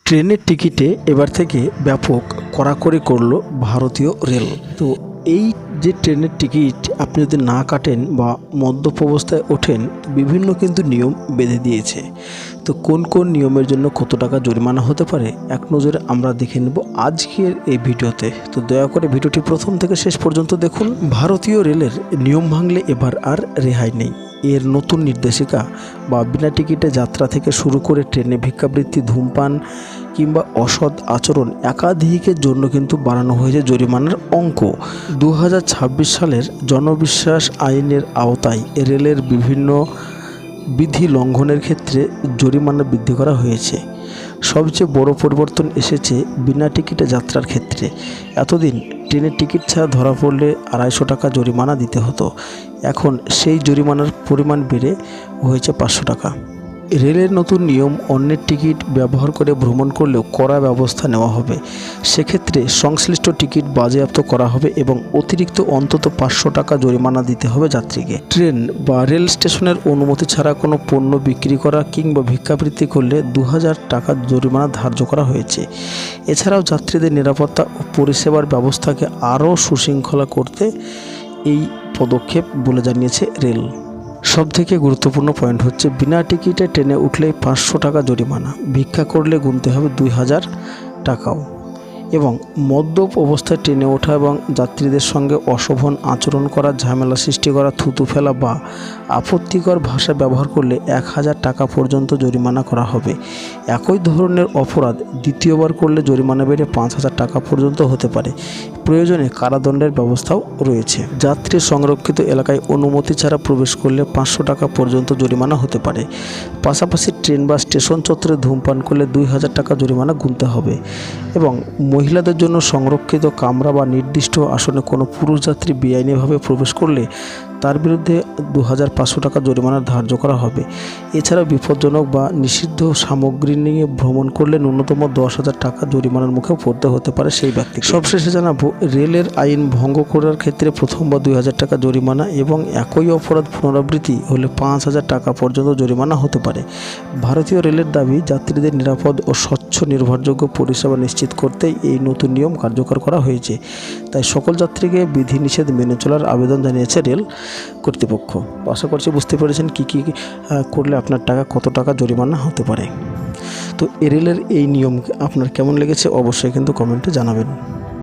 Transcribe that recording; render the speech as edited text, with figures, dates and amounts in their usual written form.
ট্রেনের টিকিটে এবার থেকে ব্যাপক কড়াকড়ি করলো ভারতীয় রেল। তো এই যে ট্রেনের টিকিট আপনি যদি না কাটেন বা মদ্যপ অবস্থায় ওঠেন, বিভিন্ন কিন্তু নিয়ম বেঁধে দিয়েছে। তো কোন কোন নিয়মের জন্য কত টাকা জরিমানা হতে পারে এক নজরে আমরা দেখে নেব আজকের এই ভিডিওতে। তো দয়া করে ভিডিওটি প্রথম থেকে শেষ পর্যন্ত দেখুন। ভারতীয় রেলের নিয়ম ভাঙলে এবার আর রেহাই নেই। এর নতুন নির্দেশিকা বা বিনা টিকিটে যাত্রা থেকে শুরু করে ট্রেনে ভিক্ষাবৃত্তি, ধূমপান কিংবা অসৎ আচরণ একাধিকের জন্য কিন্তু বাড়ানো হয়েছে জরিমানার অঙ্ক। 2026 সালের জনবিশ্বাস আইনের আওতায় রেলের বিভিন্ন বিধি লঙ্ঘনের ক্ষেত্রে জরিমানা বৃদ্ধি করা হয়েছে। সবচেয়ে বড় পরিবর্তন এসেছে বিনা টিকিটে যাত্রার ক্ষেত্রে। এতদিন ট্রেনের টিকিট ছাড়া ধরা পড়লে 250 টাকা জরিমানা দিতে হতো। এখন সেই জরিমানার পরিমাণ বেড়ে হয়েছে 500 টাকা। রেলের নতুন নিয়ম, অন্যের টিকিট ব্যবহার করে ভ্রমণ করলেও কড়া ব্যবস্থা নেওয়া হবে। সেক্ষেত্রে সংশ্লিষ্ট টিকিট বাজেয়াপ্ত করা হবে এবং অতিরিক্ত অন্তত 500 টাকা জরিমানা দিতে হবে যাত্রীকে। ট্রেন বা রেল স্টেশনের অনুমতি ছাড়া কোনো পণ্য বিক্রি করা কিংবা ভিক্ষাবৃত্তি করলে 2000 টাকা জরিমানা ধার্য করা হয়েছে। এছাড়াও যাত্রীদের নিরাপত্তা ও পরিষেবার ব্যবস্থাকে আরও সুশৃঙ্খলা করতে এই পদক্ষেপ বলে জানিয়েছে রেল। সবথেকে গুরুত্বপূর্ণ পয়েন্ট হচ্ছে বিনা টিকিটে ট্রেনে উঠলেই 500 টাকা জরিমানা, ভিক্ষা করলে গুনতে হবে 2000 টাকাও। এবং মদ্যপ অবস্থায় ট্রেনে ওঠা এবং যাত্রীদের সঙ্গে অশোভন আচরণ করা, ঝামেলা সৃষ্টি করা, থুতু ফেলা বা আপত্তিকর ভাষা ব্যবহার করলে 1000 টাকা পর্যন্ত জরিমানা করা হবে। একই ধরনের অপরাধ দ্বিতীয়বার করলে জরিমানা বেড়ে 5000 টাকা পর্যন্ত হতে পারে। প্রয়োজনে কারাদণ্ডের ব্যবস্থাও রয়েছে। যাত্রী সংরক্ষিত এলাকায় অনুমতি ছাড়া প্রবেশ করলে 500 টাকা পর্যন্ত জরিমানা হতে পারে। পাশাপাশি ট্রেন বা স্টেশন চত্বরে ধূমপান করলে 2000 টাকা জরিমানা গুনতে হবে। এবং মহিলাদের জন্য সংরক্ষিত কামরা বা নির্দিষ্ট আসনে কোনো পুরুষ যাত্রী বেআইনিভাবে প্রবেশ করলে তার বিরুদ্ধে 2500 টাকা জরিমানা ধার্য করা হবে। এছাড়াও বিপজ্জনক বা নিষিদ্ধ সামগ্রী নিয়ে ভ্রমণ করলে ন্যূনতম 10,000 টাকা জরিমানার মুখেও পড়তে হতে পারে সেই ব্যক্তি। সবশেষে জানাবো, রেলের আইন ভঙ্গ করার ক্ষেত্রে প্রথমবার 2000 টাকা জরিমানা এবং একই অপরাধ পুনরাবৃত্তি হলে 5000 টাকা পর্যন্ত জরিমানা হতে পারে। ভারতীয় রেলের দাবি, যাত্রীদের নিরাপদ ও স্বচ্ছ নির্ভরযোগ্য পরিষেবা নিশ্চিত করতেই এই নতুন নিয়ম কার্যকর করা হয়েছে। তাই সকল যাত্রীকে বিধিনিষেধ মেনে চলার আবেদন জানিয়েছে রেল কর্তৃপক্ষ। আশা করছি বুঝতে পেরেছেন কী করলে আপনার কত টাকা জরিমানা হতে পারে। তো রেলের এই নিয়ম আপনার কেমন লেগেছে অবশ্যই কিন্তু কমেন্টে জানাবেন।